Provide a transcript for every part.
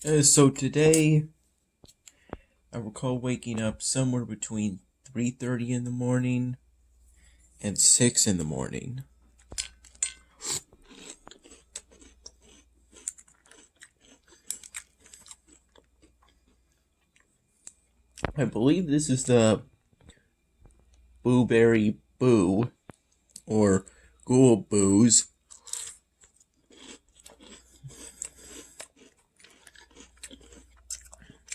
So today, I recall waking up somewhere between 3:30 in the morning and 6 in the morning. I believe this is the Blueberry Boo, or Ghoul Booze.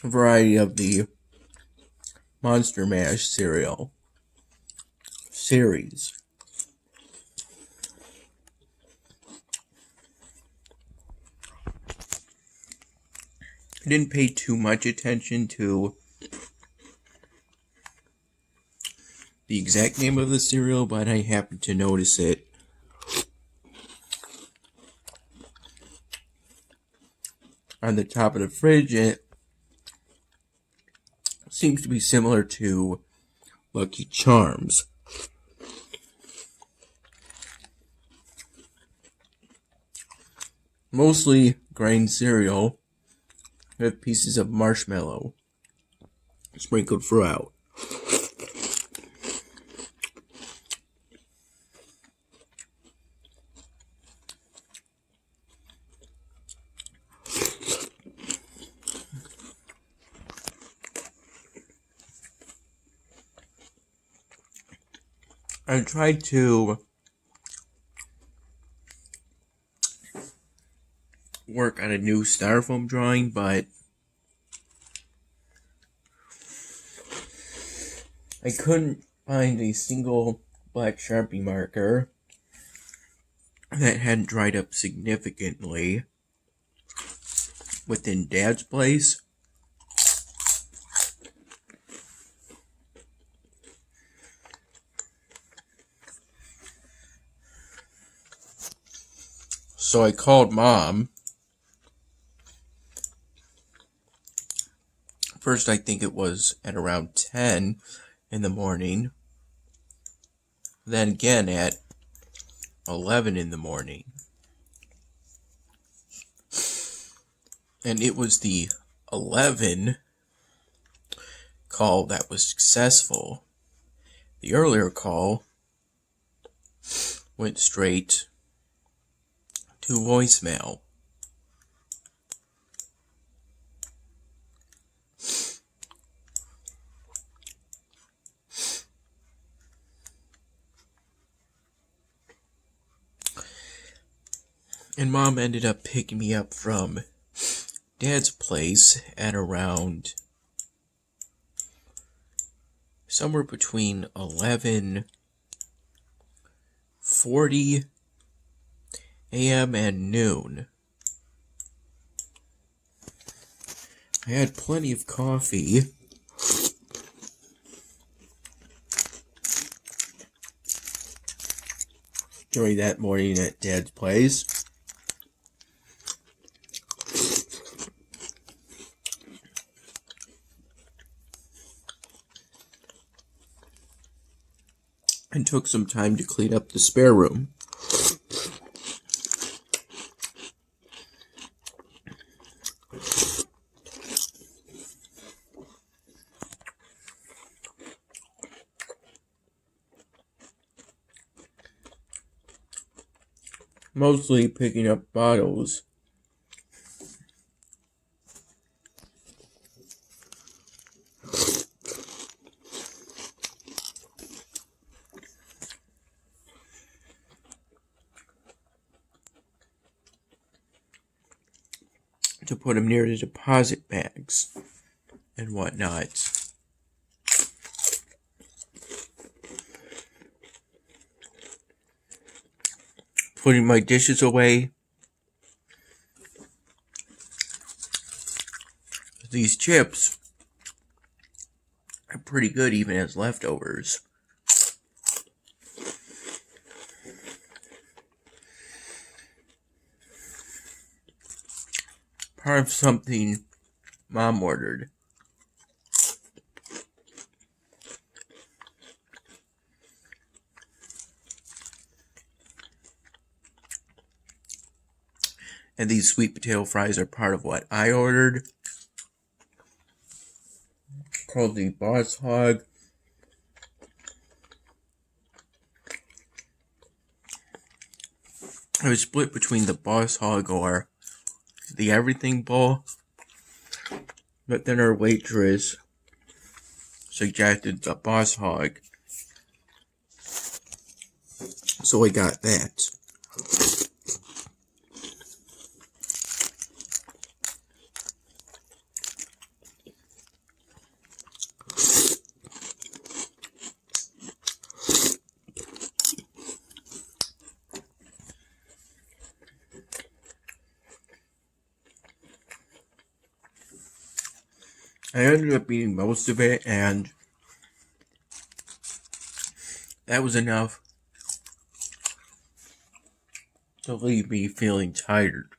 Variety of the Monster Mash cereal series. I didn't pay too much attention to the exact name of the cereal, but I happened to notice it. On the top of the fridge, it seems to be similar to Lucky Charms. Mostly grain cereal with pieces of marshmallow sprinkled throughout. I tried to work on a new styrofoam drawing, but I couldn't find a single black Sharpie marker that hadn't dried up significantly within Dad's place. So I called Mom. First, I think it was at around 10 in the morning. Then again at 11 in the morning. And it was the 11 call that was successful. The earlier call went straight to voicemail. And Mom ended up picking me up from Dad's place at around somewhere between 11:40 a.m. and noon. I had plenty of coffee. During that morning at Dad's place. And took some time to clean up the spare room. Mostly picking up bottles. To put them near the deposit bags and whatnot. Putting my dishes away. These chips are pretty good even as leftovers. Part of something Mom ordered. And these sweet potato fries are part of what I ordered, called the Boss Hog. I was split between the Boss Hog or the Everything Bowl, but then our waitress suggested the Boss Hog, so I got that. I ended up eating most of it, and that was enough to leave me feeling tired.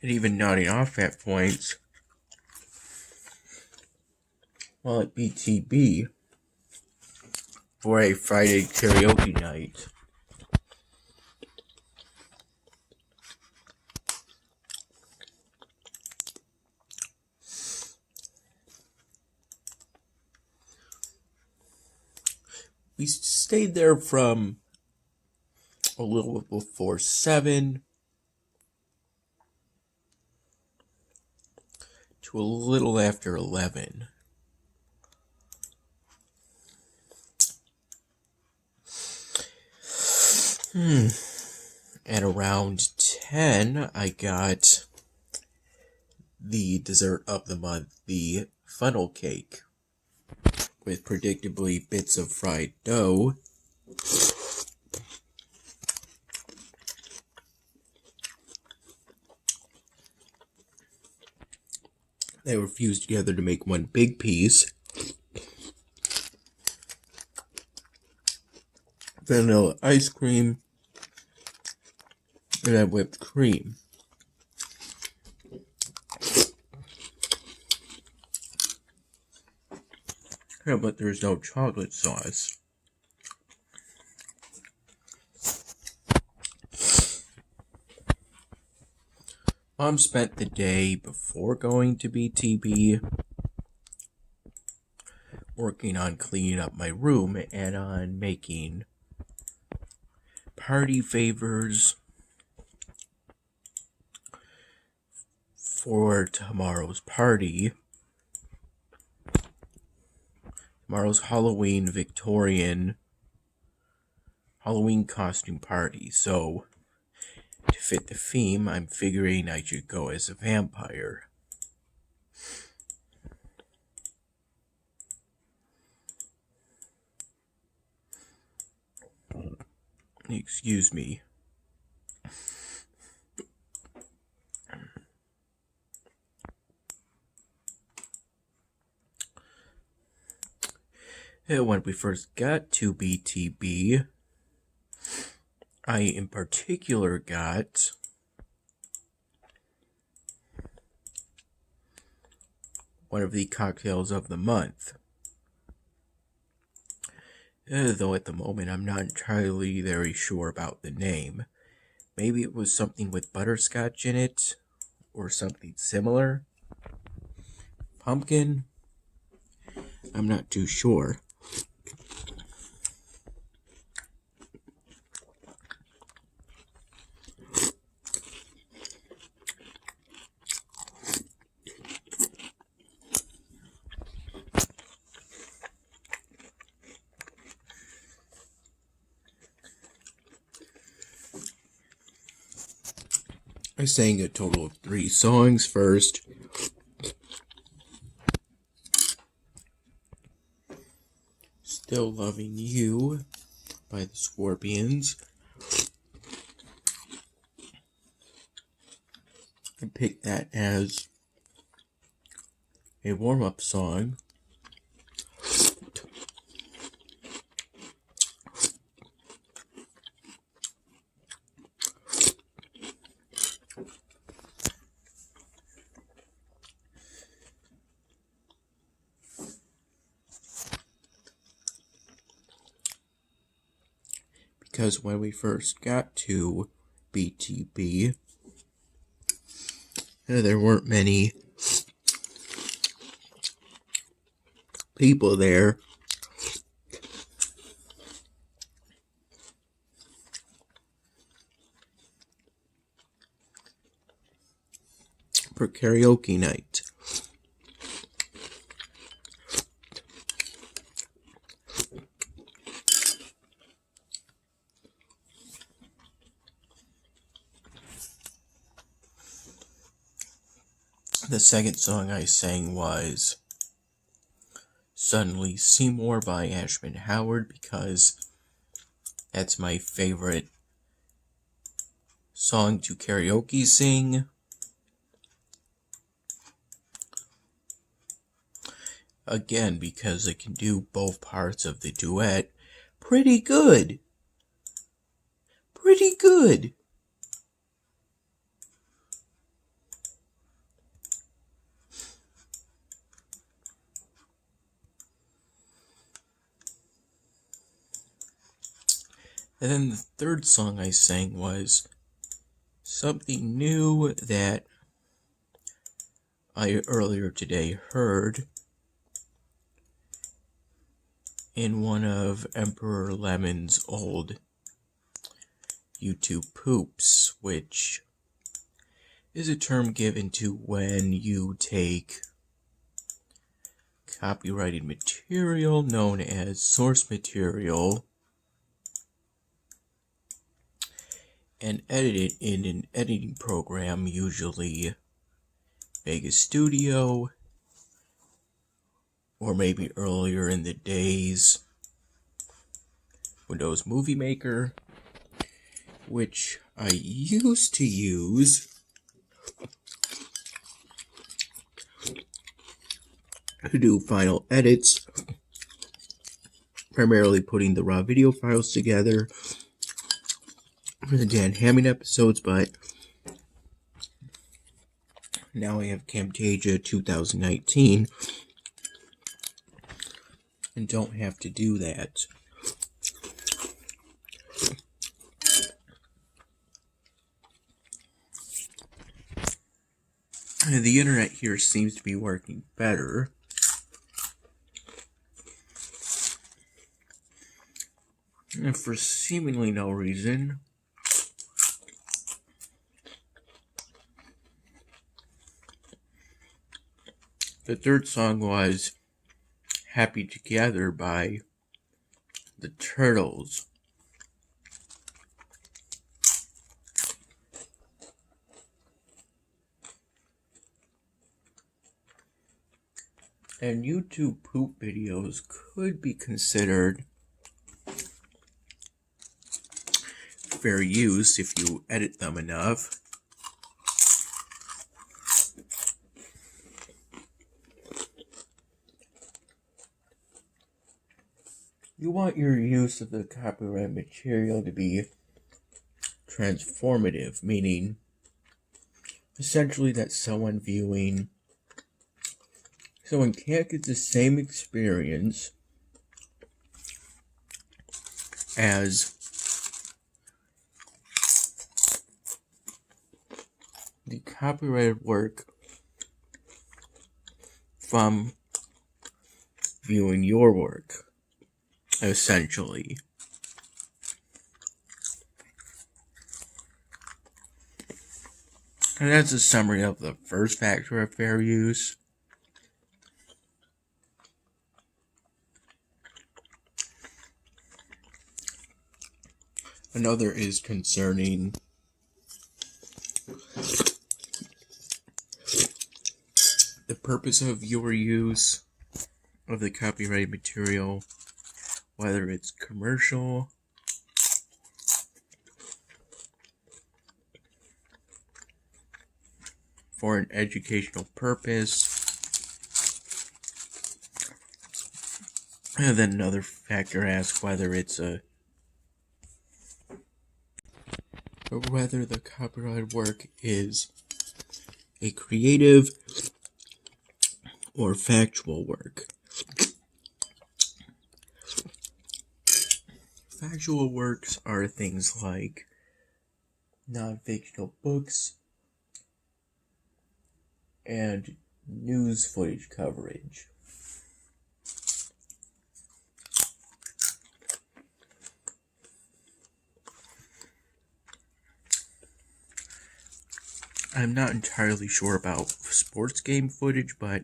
And even nodding off at points while at BTB for a Friday karaoke night. We stayed there from a little before 7 to a little after 11. At around 10, I got the dessert of the month, the funnel cake, with predictably bits of fried dough. They were fused together to make one big piece. Vanilla ice cream, and then whipped cream. Yeah, but there's no chocolate sauce. Mom spent the day before going to BTB working on cleaning up my room and on making party favors for tomorrow's party. Tomorrow's Halloween Victorian Halloween costume party. So, to fit the theme, I'm figuring I should go as a vampire. Excuse me. When we first got to BTB, I in particular got one of the cocktails of the month. Though at the moment I'm not entirely very sure about the name. Maybe it was something with butterscotch in it, or something similar. Pumpkin? I'm not too sure. I sang a total of 3 songs first. Still Loving You by the Scorpions. I picked that as a warm-up song. because when we first got to BTB, there weren't many people there. For karaoke night. The second song I sang was Suddenly Seymour by Ashman Howard, because that's my favorite song to karaoke sing. Again, because I can do both parts of the duet pretty good. Pretty good. And then the third song I sang was something new that I earlier today heard in one of Emperor Lemon's old YouTube poops, which is a term given to when you take copyrighted material known as source material and edit it in an editing program, usually Vegas Studio, or maybe earlier in the days, Windows Movie Maker, which I used to use to do final edits, primarily putting the raw video files together for the Dan Hammond episodes, but now I have Camtasia 2019 and don't have to do that. The internet here seems to be working better. And for seemingly no reason, the third song was Happy Together by the Turtles. And YouTube poop videos could be considered fair use if you edit them enough. You want your use of the copyright material to be transformative, meaning essentially that someone can't get the same experience as the copyrighted work from viewing your work, essentially. And that's a summary of the first factor of fair use. Another is concerning the purpose of your use of the copyrighted material, whether it's commercial, for an educational purpose, and then another factor asks whether whether the copyrighted work is a creative or factual work. factual works are things like non-fictional books and news footage coverage. I'm not entirely sure about sports game footage, but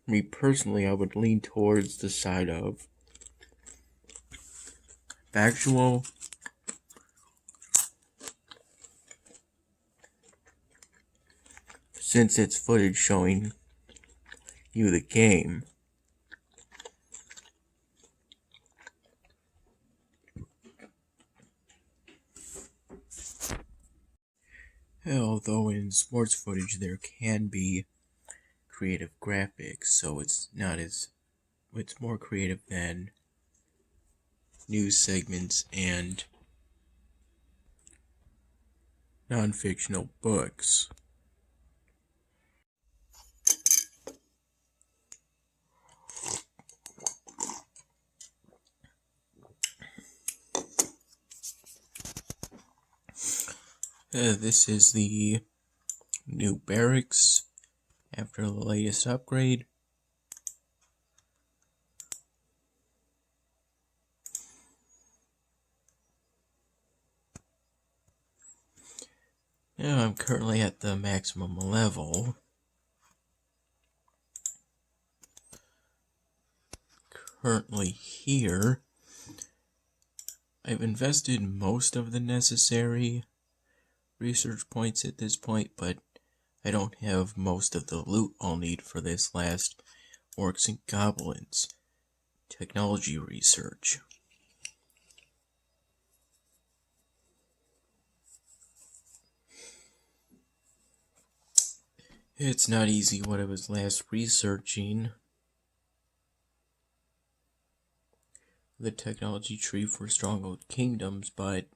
me personally, I would lean towards the side of factual, since it's footage showing you the game. Although in sports footage there can be creative graphics, so it's more creative than news segments and non-fictional books. This is the new barracks after the latest upgrade. Now I'm currently at the maximum level. Currently here. I've invested most of the necessary research points at this point, but I don't have most of the loot I'll need for this last Orcs and Goblins technology research. It's not easy what I was last researching. The technology tree for Stronghold Kingdoms, but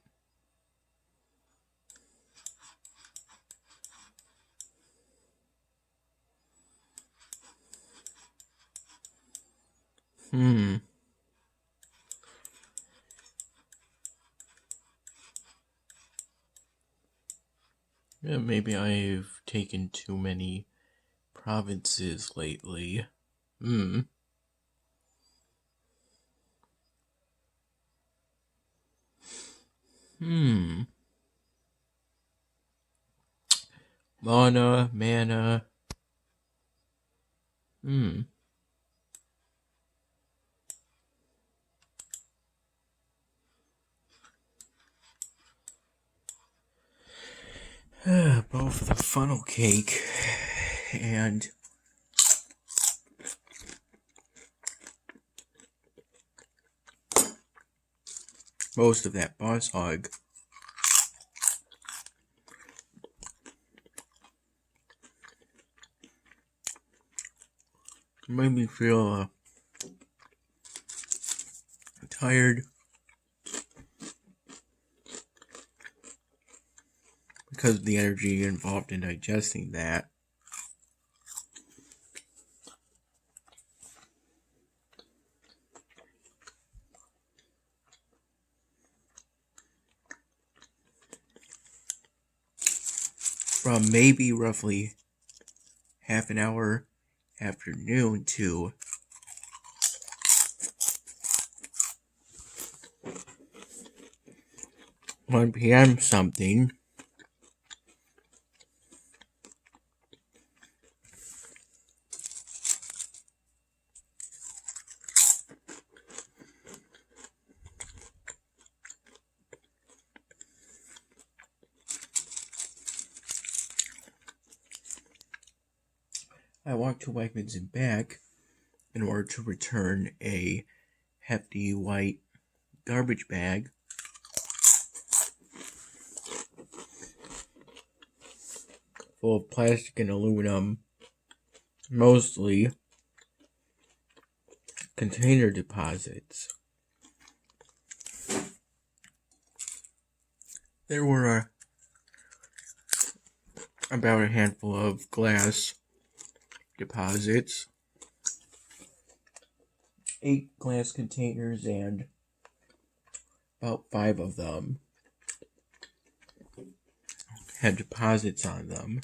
yeah, maybe I've taken too many provinces lately. Mana. Both the funnel cake and most of that boss hog made me feel tired because of the energy involved in digesting that. From maybe roughly half an hour afternoon to one p.m. something. I walked to Wegmans and back in order to return a hefty white garbage bag full of plastic and aluminum, mostly container deposits. There were about a handful of glass deposits, 8 glass containers, and about 5 of them had deposits on them.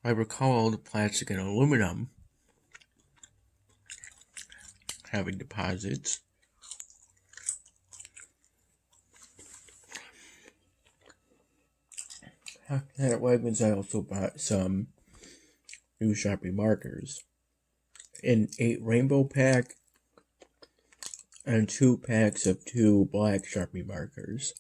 I recall the plastic and aluminum having deposits. At Wegmans, I also bought some new Sharpie markers. An 8 rainbow pack and 2 packs of 2 black Sharpie markers.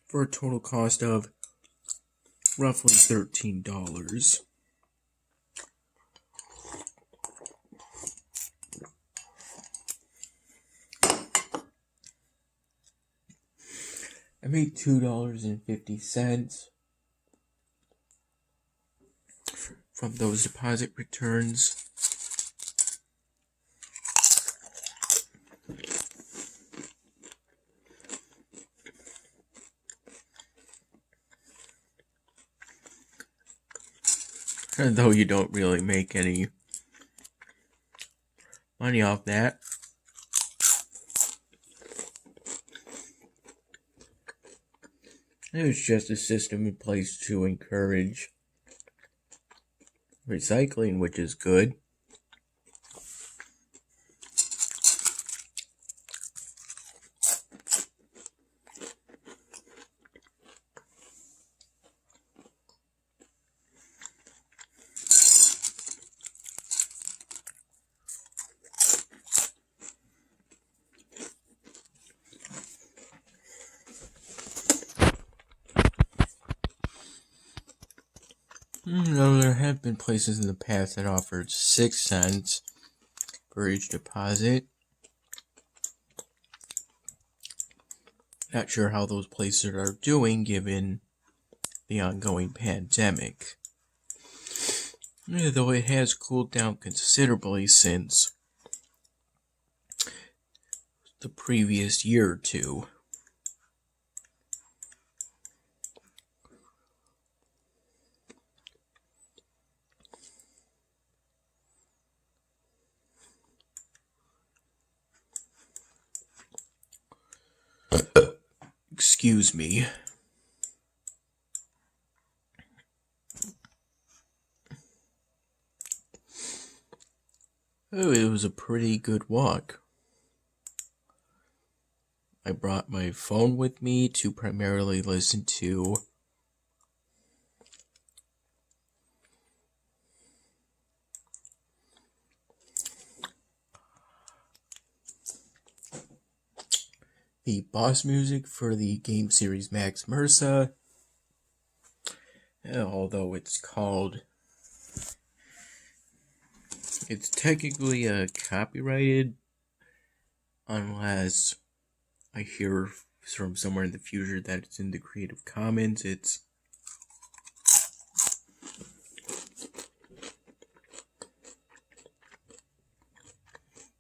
For a total cost of roughly $13. I made $2.50 from those deposit returns. And though you don't really make any money off that, it was just a system in place to encourage recycling, which is good. Though there have been places in the past that offered 6 cents for each deposit. Not sure how those places are doing given the ongoing pandemic. Though it has cooled down considerably since the previous year or two. Excuse me. Oh, it was a pretty good walk. I brought my phone with me to primarily listen to the boss music for the game series Max Mersa. Although it's technically copyrighted unless I hear from somewhere in the future that it's in the Creative Commons. It's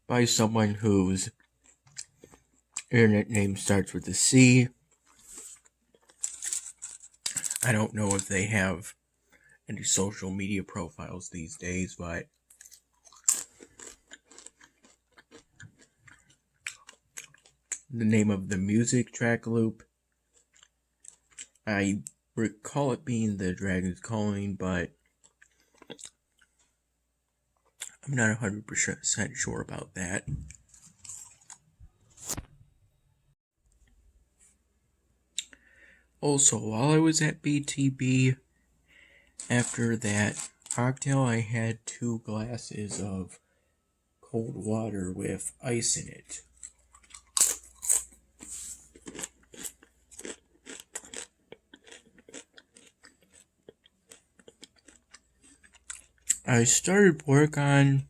by someone whose internet name starts with a C. I don't know if they have any social media profiles these days, but the name of the music track loop, I recall it being The Dragon's Calling, but I'm not 100% sure about that. Also, while I was at BTB, after that cocktail, I had 2 glasses of cold water with ice in it. I started work on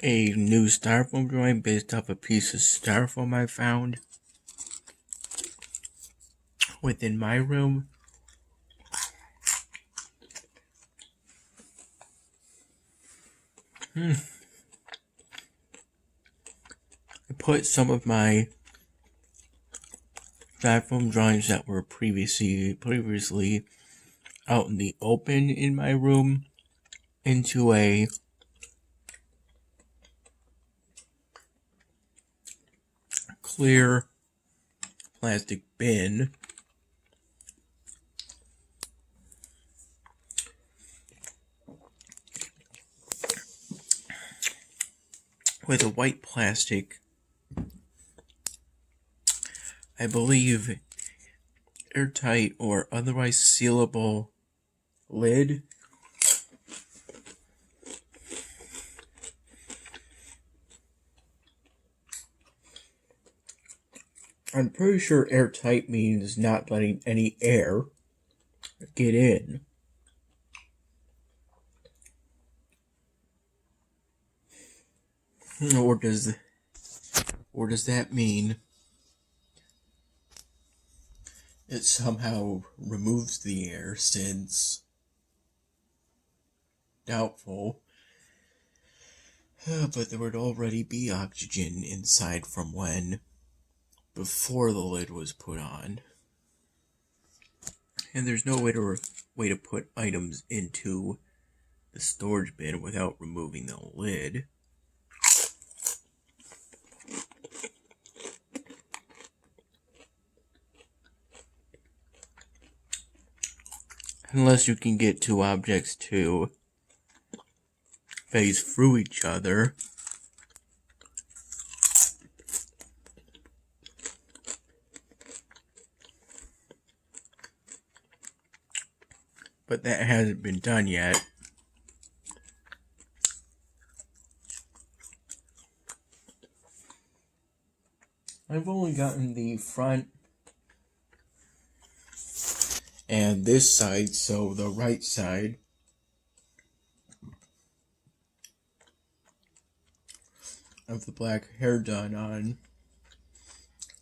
a new styrofoam drawing based off a piece of styrofoam I found within my room. put some of my styrofoam drawings that were previously out in the open in my room into a clear plastic bin with a white plastic, I believe, airtight or otherwise sealable lid. I'm pretty sure airtight means not letting any air get in. Or does that mean it somehow removes the air, since doubtful. But there would already be oxygen inside from before the lid was put on. And there's no way to put items into the storage bin without removing the lid. Unless you can get two objects to phase through each other. But that hasn't been done yet. I've only gotten the front and this side, so the right side, of the black hair done on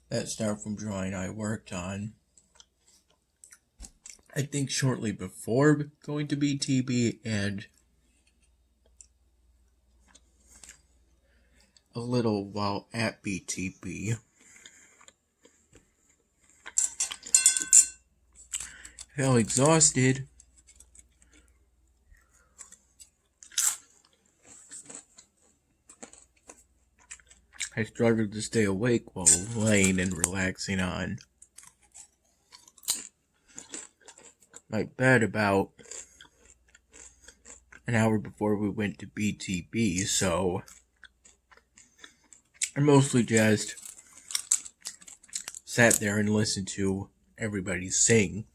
that styrofoam drawing I worked on, I think shortly before going to BTB, and a little while at BTB. Felt exhausted. I struggled to stay awake while laying and relaxing on my bed about an hour before we went to BTB, so I mostly just sat there and listened to everybody sing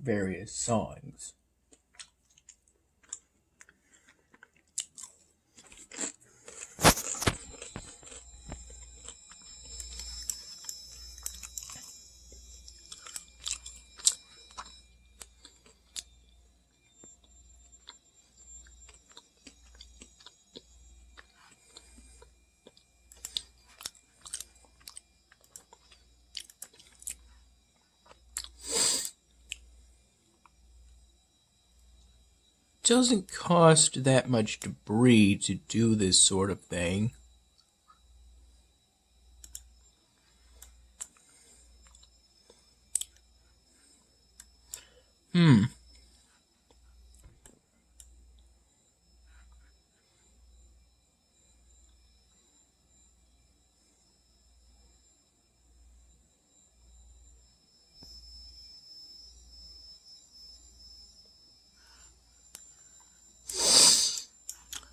various songs. Doesn't cost that much debris to do this sort of thing.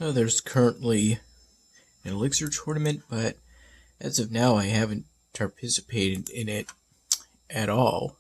There's currently an elixir tournament, but as of now I haven't participated in it at all.